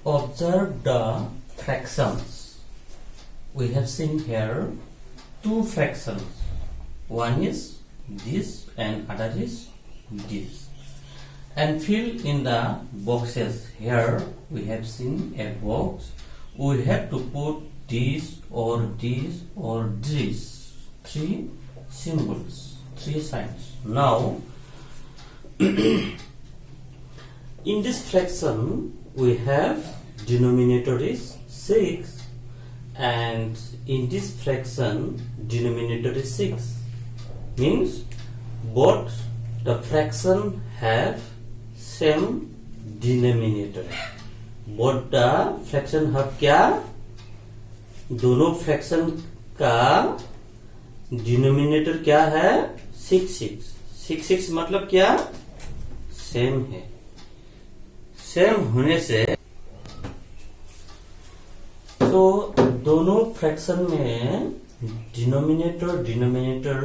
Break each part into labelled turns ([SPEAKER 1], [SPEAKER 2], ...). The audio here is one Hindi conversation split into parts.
[SPEAKER 1] Observe the fractions. We have seen here two fractions. One is this and other is this. And fill in the boxes. Here we have seen a box. We have to put this or this or this. Three symbols, three signs. Now, in this fraction, we have denominator is 6, and in this fraction, denominator is 6. Means both the fraction have same denominator. Both the fraction have क्या? दोनों फ्रैक्शन का डिनोमिनेटर क्या है? 6 मतलब क्या? सेम है. सेम होने से तो दोनों फ्रैक्शन में डिनोमिनेटर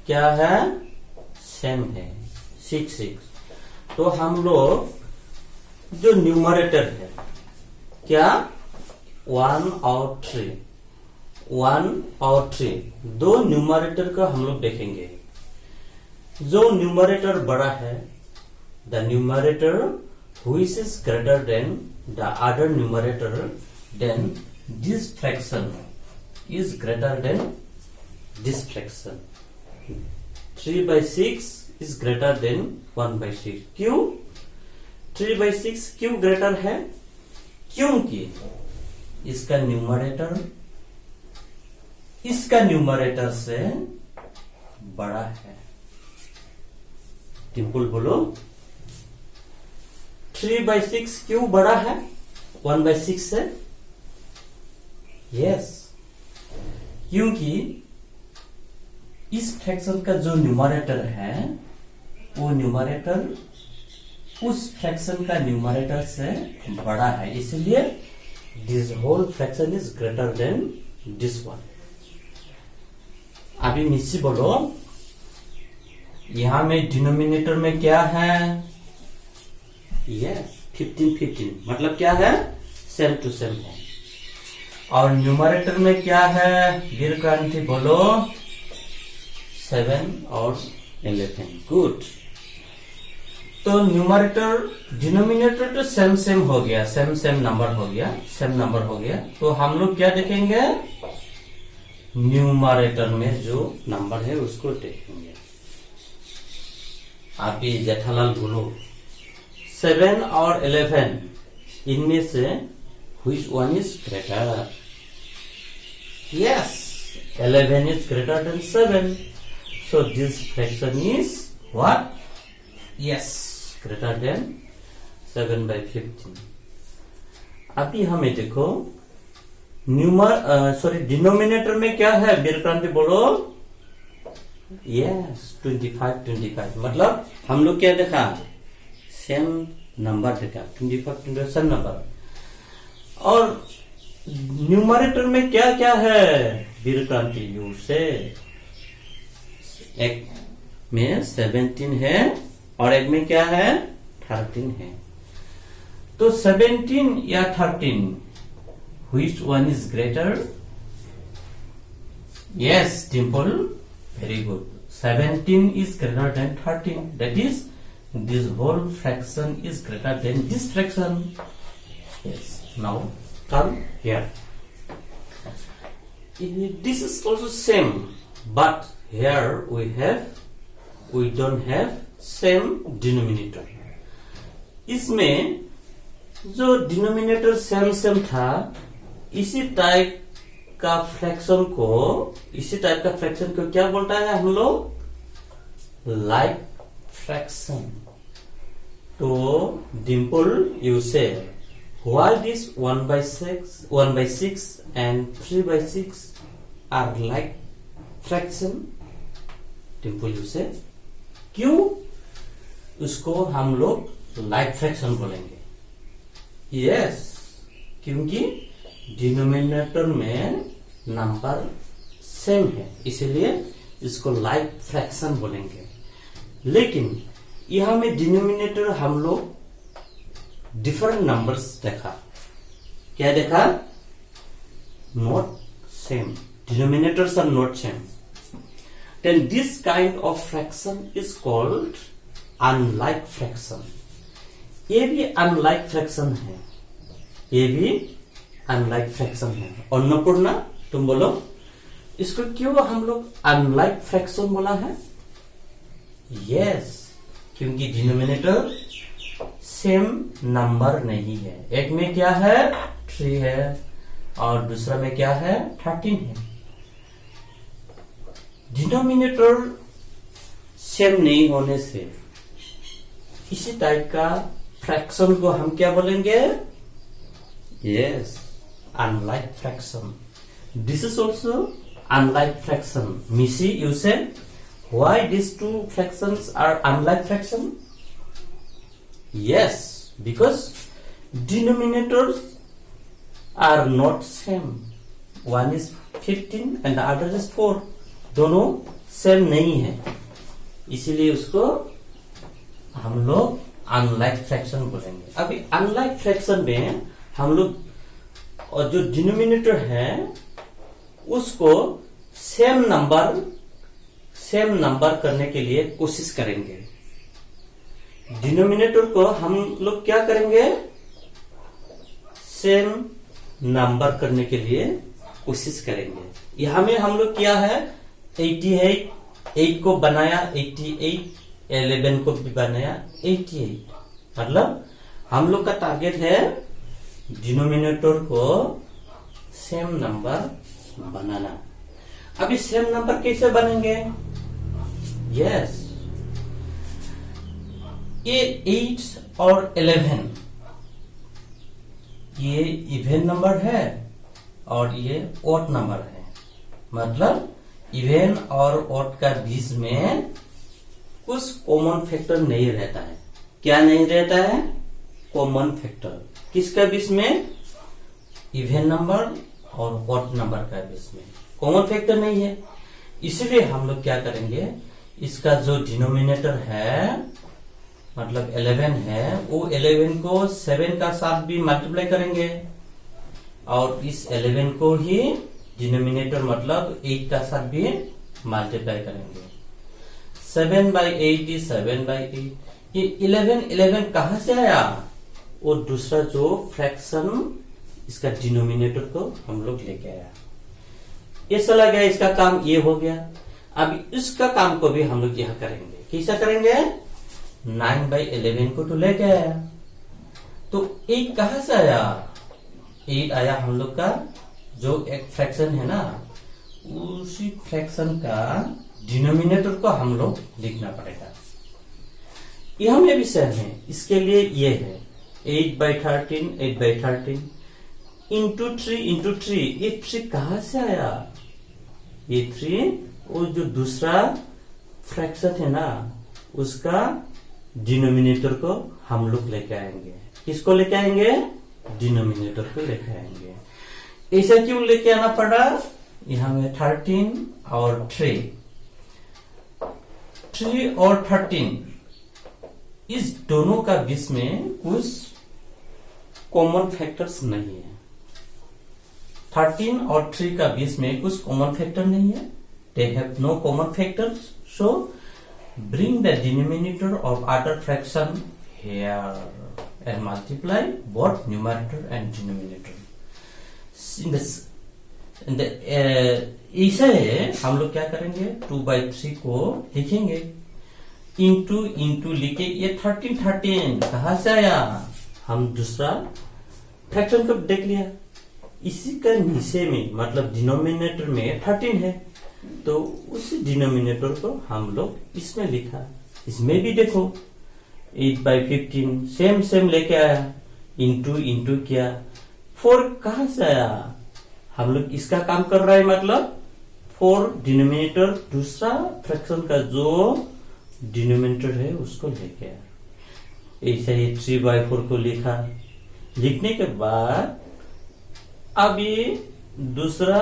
[SPEAKER 1] क्या है? सेम है, 6. तो हम लोग जो न्यूमरेटर है क्या? 1 और 3 दो न्यूमरेटर का हम लोग देखेंगे. जो न्यूमरेटर बड़ा है, the numerator which is greater than the other numerator, then this fraction is greater than this fraction. 3/6 is greater than 1/6. क्यों 3/6 क्यों ग्रेटर है? क्योंकि इसका न्यूमरेटर से बड़ा है. टिम्पल बोलो 3/6 क्यों बड़ा है 1/6 से? यस, क्योंकि इस फ्रैक्शन का जो न्यूमरेटर है वो न्यूमरेटर उस फ्रैक्शन का न्यूमरेटर से बड़ा है, इसलिए this whole fraction is greater than this one. अभी नीचे बोलो, यहां में डिनोमिनेटर में क्या है? यस, 15 मतलब क्या है? सेम टू सेम है. और न्यूमरेटर में क्या है? वीरक्रांति बोलो 7 और 11. गुड. तो न्यूमरेटर डिनोमिनेटर तो सेम हो गया, सेम नंबर हो गया. तो हम लोग क्या देखेंगे? न्यूमरेटर में जो नंबर है उसको देखेंगे. आप ये जेठालाल बोलो 7 और 11 इनमें से which one is greater? Yes, 11 is greater than 7. So this fraction is what? Yes, greater than 7/15. अभी हमें देखो डिनोमिनेटर में क्या है? वीरक्रांति बोलो. यस, 25 मतलब हम लोग क्या देखा? सेम नंबर देखा. 25 सेम नंबर. और न्यूमरेटर में क्या क्या है? वीरक्रांति यू से एक में 17 है और एक में क्या है? 13 है. तो 17 या 13 which one is greater? Yes, Dimple, very good. 17 is greater than 13. That is, this whole fraction is greater than this fraction. Yes. Now come here. This is also same, but here we don't have same denominator. इसमें जो डिनोमिनेटर सेम था, इसी टाइप का फ्रैक्शन को क्या बोलता है हम लोग? Like fraction. तो डिम्पल यू से why this 1/6 and 3/6 are like fraction? Dimple you से क्यों उसको हम लोग लाइक फ्रैक्शन बोलेंगे? यस, क्योंकि डिनोमिनेटर में नंबर सेम है, इसलिए इसको लाइक फ्रैक्शन बोलेंगे. लेकिन यहां में डिनोमिनेटर हम लोग डिफरेंट नंबर्स देखा. क्या देखा? Not same, denominators are not same. Then this kind of fraction is called unlike fraction. ये भी अनलाइक फ्रैक्शन है, ये भी अनलाइक फ्रैक्शन है. और अन्नपूर्णा तुम बोलो इसको क्यों हम लोग अनलाइक फ्रैक्शन बोला है? यस, क्योंकि डिनोमिनेटर सेम नंबर नहीं है. एक में क्या है? 3 है और दूसरा में क्या है? 13 है. डिनोमिनेटर सेम नहीं होने से इसी टाइप का फ्रैक्शन को हम क्या बोलेंगे? Yes, unlike fraction. This is also unlike fraction. Missy, you say why this two fractions are unlike fraction? Yes, because denominators are not same. One is 15 and the other is 4. दोनों सेम नहीं है, इसीलिए उसको हम लोग अनलाइक फ्रैक्शन बोलेंगे. अभी अनलाइक फ्रैक्शन में हम लोग और जो डिनोमिनेटर है उसको सेम नंबर करने के लिए कोशिश करेंगे. डिनोमिनेटर को हम लोग क्या करेंगे? सेम नंबर करने के लिए कोशिश करेंगे. यहां में हम लोग क्या है? 88, 8 को बनाया 88, 11 को भी बनाया 88. मतलब हम लोग का टारगेट है डिनोमिनेटर को सेम नंबर बनाना. अभी सेम नंबर कैसे बनेंगे? यस, ये 8 और 11 ये इवन नंबर है और ये ऑड नंबर है. मतलब इवन और ऑड का बीच में कुछ कॉमन फैक्टर नहीं रहता है. क्या नहीं रहता है? Common factor. किसका बीच में? इवन नंबर और ऑड नंबर का बीच में कॉमन फैक्टर नहीं है. इसलिए हम लोग क्या करेंगे? इसका जो डिनोमिनेटर है मतलब 11 है, वो 11 को 7 का साथ भी मल्टीप्लाई करेंगे और इस 11 को ही डिनोमिनेटर मतलब 8 का साथ भी मल्टीप्लाई करेंगे. 7/8 is 7/8. ये 11 कहां से आया? वो दूसरा जो फ्रैक्शन इसका डिनोमिनेटर को हम लोग लेके आया. ये चला गया, इसका काम ये हो गया. अब इसका काम को भी हम लोग यहां करेंगे. कैसा करेंगे? 9/11 को तो लेके आया तो 8 कहां से आया? 8 आया हम लोग का जो एक फ्रैक्शन है ना, उसी फ्रैक्शन का डिनोमिनेटर को हम लोग लिखना पड़ेगा. यहां में भी सेम है. इसके लिए ये है 8/13 इंटू 3. ये 3 कहां से आया? ये 3 वो जो दूसरा फ्रैक्शन है ना उसका डिनोमिनेटर को हम लोग लेके आएंगे. किसको लेके आएंगे? डिनोमिनेटर को लेके आएंगे. ऐसा क्यों लेके आना पड़ा? यहां में 13 और 3 और 13 इस दोनों का बीच में कुछ कॉमन फैक्टर्स नहीं है. 13 और 3 का बीच में कुछ कॉमन फैक्टर नहीं है. They have no common factors. So bring the denominator of other fraction here and multiply both numerator and denominator. ऐसे हम लोग क्या करेंगे? 2/3 को लिखेंगे इंटू लिखे. ये 13 कहां से आया? हम दूसरा फ्रैक्शन को देख लिया. इसी का नीचे में मतलब डिनोमिनेटर में 13 है तो उसी डिनोमिनेटर को हम लोग इसमें लिखा. इसमें भी देखो 8/15 सेम लेके आया. इंटू किया. 4 कहां से आया? हम लोग इसका काम कर रहा है मतलब 4 डिनोमिनेटर दूसरा फ्रैक्शन का जो डिनोमिनेटर है उसको लेके आया. ऐसे ही 3/4 को लिखा. लिखने के बाद अब ये दूसरा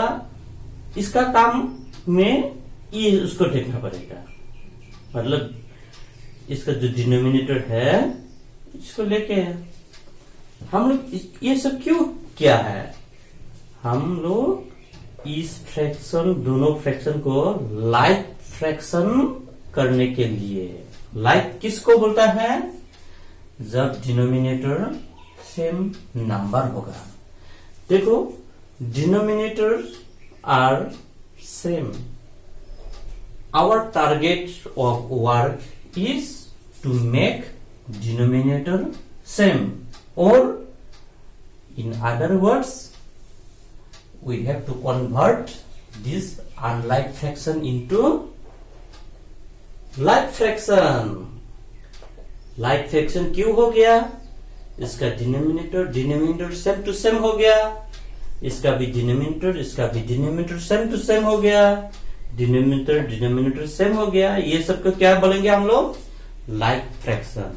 [SPEAKER 1] इसका काम में ये उसको देखना पड़ेगा. मतलब इसका जो डिनोमिनेटर है इसको लेके आया. हम लोग ये सब क्यों क्या है, हम लोग इस फ्रैक्शन, दोनों फ्रैक्शन को लाइक फ्रैक्शन करने के लिए, लाइक किसको बोलता है, जब डिनोमिनेटर सेम नंबर होगा। देखो denominator are same, our target of work is to make denominator same, और in other words we have to convert this unlike fraction into like fraction। like fraction क्यों हो गया, इसका डिनोमिनेटर सेम टू सेम हो गया, इसका भी डिनोमिनेटर सेम टू सेम हो गया, डिनोमिनेटर सेम हो गया, ये सबको क्या बोलेंगे हम लोग, लाइक फ्रैक्शन।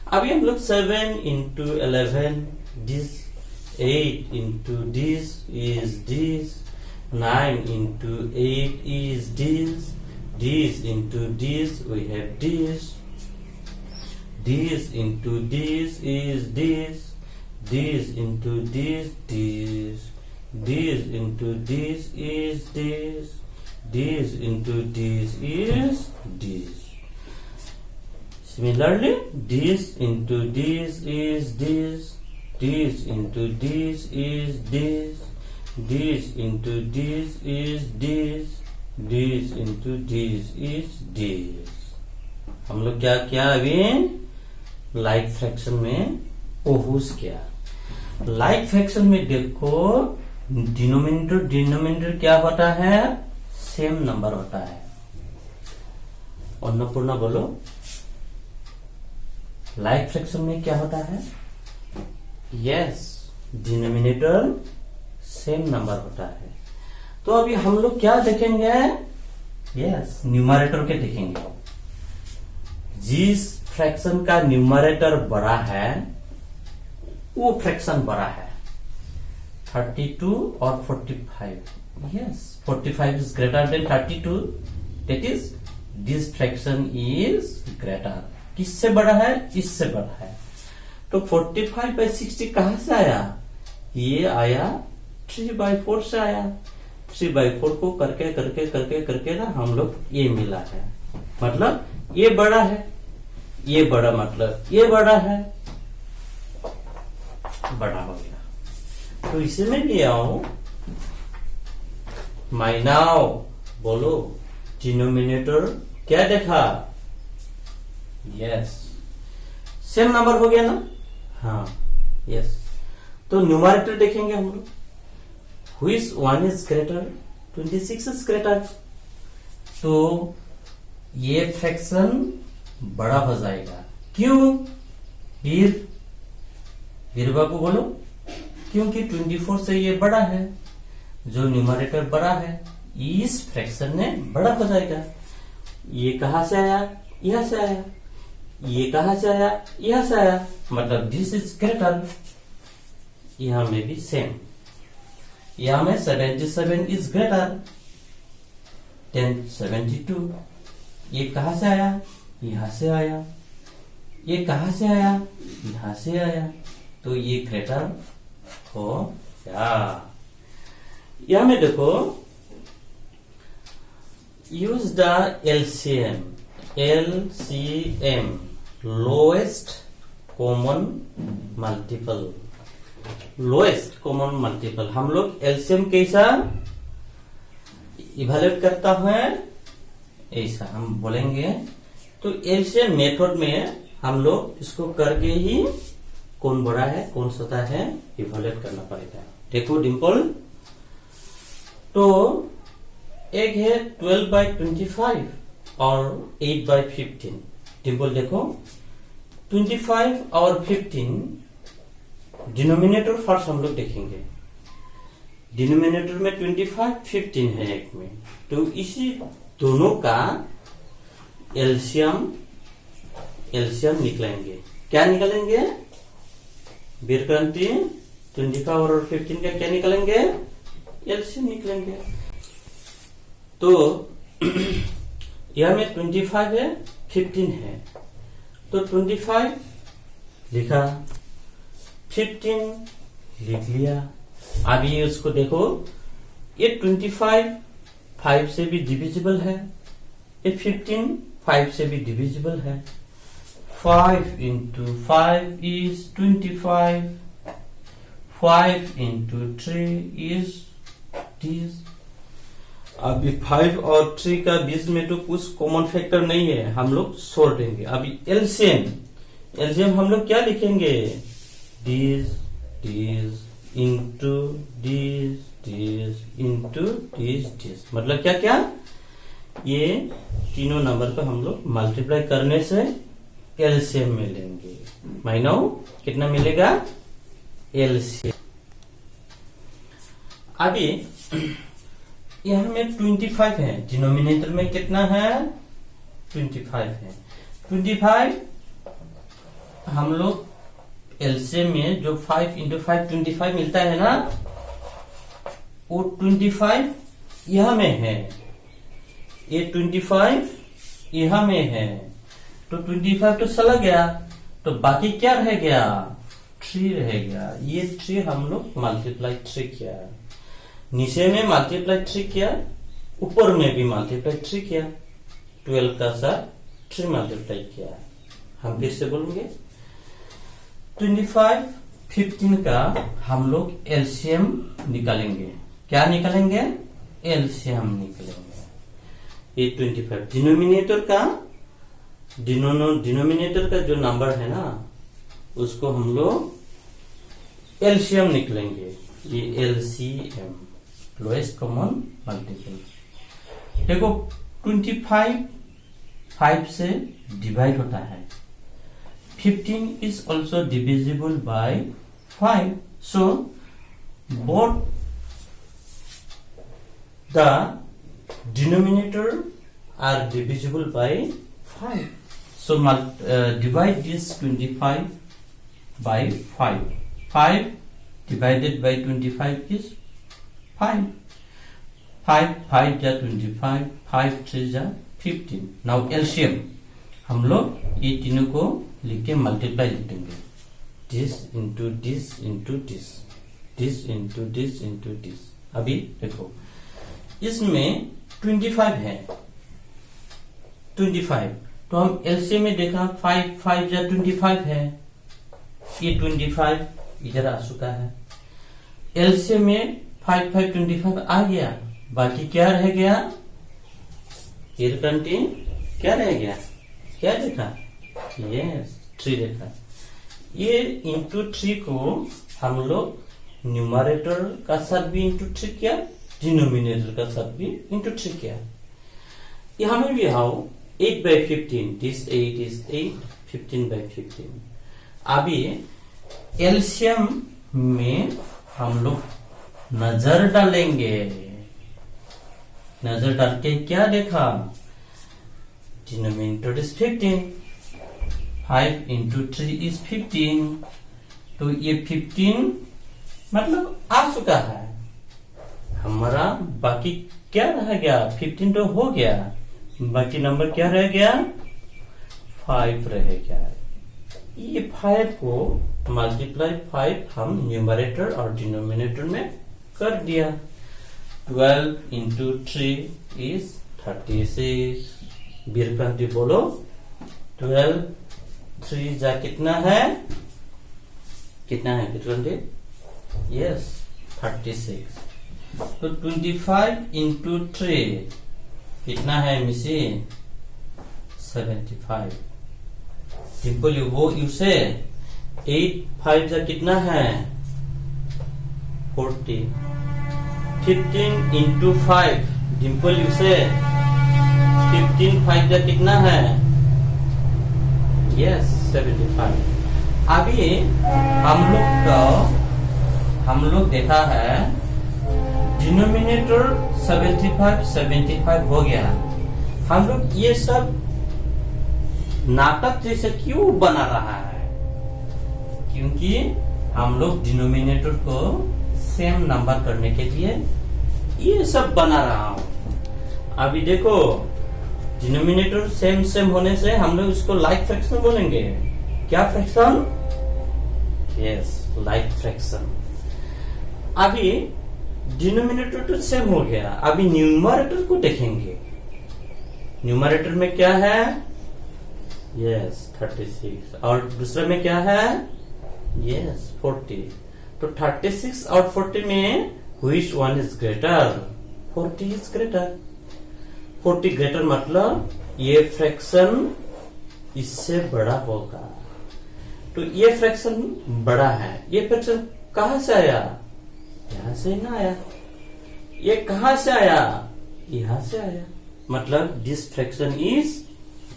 [SPEAKER 1] अभी हम लोग 7 into 11, this 8 into this is this, 9 into 8 is this into this we have this into this is this into this into this is this into this is this। Similarly, this into this is this into this is this into this is this into this is this। हम लोग क्या किया अभी, लाइक फ्रैक्शन में ओहुस किया। लाइक फ्रैक्शन में देखो डिनोमिनेटर क्या होता है, सेम नंबर होता है। अन्नपूर्णा बोलो, लाइक फ्रैक्शन में क्या होता है, यस डिनोमिनेटर सेम नंबर होता है। तो अभी हम लोग क्या देखेंगे, यस न्यूमरेटर के देखेंगे। जिस फ्रैक्शन का न्यूमरेटर बड़ा है वो फ्रैक्शन बड़ा है, 32 और 45। Yes 45 is greater then 32, that is this fraction is greater. किससे बड़ा है, इससे बड़ा है। तो 45/60 कहां से आया, ये आया 3/4 से आया। 3/4 को करके ना हम लोग ये मिला है, मतलब ये बड़ा है, ये बड़ा मतलब ये बड़ा है, बड़ा हो गया। तो इसे मैं ले आऊं, माइनाओ बोलो डिनोमिनेटर क्या देखा, यस सेम नंबर हो गया ना, हाँ यस। तो न्यूमरेटर देखेंगे हम लोग, which one is greater, 26 is greater। तो ये फ्रैक्शन बड़ा हो जाएगा। क्यों, वीर बाबू बोलो, क्योंकि 24 से ये बड़ा है, जो न्यूमरेटर बड़ा है इस फ्रैक्शन में बड़ा हो जाएगा। ये कहां से आया, यहां से आया, ये कहां से आया, यहां से आया, मतलब दिस इज ग्रेटर। यहां में भी सेम, यहां में 77 इज ग्रेटर देन 72। ये कहां से आया, यहां से आया, ये कहां से आया, यहां से आया, तो ये ग्रेटर हो गया। यहां में देखो, use the LCM lowest common multiple. Lowest common multiple हम लोग एलसीएम कैसा इवेल्युएट करता है, ऐसा हम बोलेंगे। तो एलसीएम मेथड में हम लोग इसको करके ही कौन बड़ा है कौन छोटा है इवेल्युएट करना पड़ेगा। देखो डिम्पल, तो एक है 12/25 और 8/15। डिम्पल देखो 25 और 15 डिनोमिनेटर फर्स्ट हम लोग देखेंगे। डिनोमिनेटर में 25 15 है एक में, तो इसी दोनों का एलसीएम निकलेंगे। क्या निकलेंगे वीरक्रांति, 25 और 15 का क्या निकलेंगे, एलसीएम निकलेंगे। तो यह में 25 है 15 है, तो 25 लिखा, 15 लिख लिया। अब ये उसको देखो, ये 25 5 से भी डिविजिबल है, ये 15 5 से भी डिविजिबल है। 5 into 5 is 25, 5 into 3 is this। अभी 5 और 3 का बीच में तो कुछ कॉमन फैक्टर नहीं है, हम लोग छोड़ देंगे। अभी एलसीएम हम लोग क्या लिखेंगे, this into this into this. मतलब क्या क्या, ये तीनों नंबर को हम लोग मल्टीप्लाई करने से एलसीएम में लेंगे। माइनो कितना मिलेगा, एलसीएम। अभी यहां में 25 है, डिनोमिनेटर में कितना है, 25 है। 25 हम लोग एलसीएम में जो 5 इंटू 5 25 मिलता है ना, वो 25 यहां में है, ये 25 यहां में है, तो 25 तो चला गया, तो बाकी क्या रह गया, 3 रह गया। ये 3 हम लोग मल्टीप्लाई 3 किया, नीचे में मल्टीप्लाई 3 किया, ऊपर में भी मल्टीप्लाई 3 किया, 12 का साथ 3 मल्टीप्लाई किया। हम फिर से बोलेंगे 25 15 का हम लोग एलसीएम निकालेंगे। क्या निकालेंगे, एलसीएम निकालेंगे। ये 25 डिनोमिनेटर का जो नंबर है ना, उसको हम लोग एलसीएम निकलेंगे। ये एलसीएम, लोएस्ट कॉमन मल्टीपल। देखो 25 5 से डिवाइड होता है, 15 is also divisible by 5, so both the denominator are divisible by 5. So divide this 25 by 5. 5 divided by 25 is 5. 5 जा 25, 5 3 जा 15। नाउ एलसीएम हम लोग ये तीनों को लिख के मल्टीप्लाई लिख देंगे, this into this into this, this into this into this. अभी देखो इसमें 25 है, 25 तो हम एलसीएम में देखा 5 जा 25 है, ये 25 इधर आ चुका है। एलसीएम में 5 25 आ गया, बाकी क्या रह गया, क्या रह गया, क्या देखा, यस 3 देखा। ये इंटू 3 को हम लोग न्यूमरेटर का साथ भी इंटू 3 किया, डिनोमिनेटर का साथ भी इंटू 3 किया। यहां में भी आओ 8 by 15, दिस 8 is 8, 15 by 15। अभी एलसीएम में हम लोग नजर डालेंगे, नजर डाल के क्या देखा, डिनोमिनेटर इज 15, 5 into 3 is 15, तो ये 15 मतलब आ चुका है हमारा। बाकी क्या रह गया, 15 तो हो गया, बाकी नंबर क्या रह गया, 5 रह गया। ये 5 को मल्टीप्लाई 5 हम न्यूमरेटर और डिनोमिनेटर में कर दिया। 12 into 3 is 36। बीरक्रांति बोलो, 12 3 जा कितना है, कितना है बीरक्रांति, यस 36। तो 25 into 3 कितना है मिसी, 75। सिंपल वो यूसे 8 5 जा कितना है, 40। 15 into 5 डिम्पल यूसे 15 5 जा कितना है, यस 75। अभी हम लोग देखा है डिनोमिनेटर 75 हो गया। हम लोग ये सब नाटक जैसे क्यों बना रहा है, क्योंकि हम लोग डिनोमिनेटर को सेम नंबर करने के लिए ये सब बना रहा हूं। अभी देखो डिनोमिनेटर सेम होने से हम लोग इसको लाइक फ्रैक्शन बोलेंगे। क्या फ्रैक्शन, यस लाइक फ्रैक्शन। अभी डिनोमिनेटर तो सेम हो गया, अभी न्यूमरेटर को देखेंगे। न्यूमरेटर में क्या है? यस 36, और दूसरे में क्या है? यस 40। तो 36 और 40 में which one is greater? 40 is greater। 40 greater मतलब ये फ्रैक्शन इससे बड़ा होगा। तो ये फ्रैक्शन बड़ा है। ये फ्रैक्शन कहां से आया? यहां से ना आया। ये कहां से आया? यहां से आया। मतलब this fraction is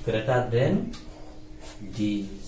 [SPEAKER 1] greater than this.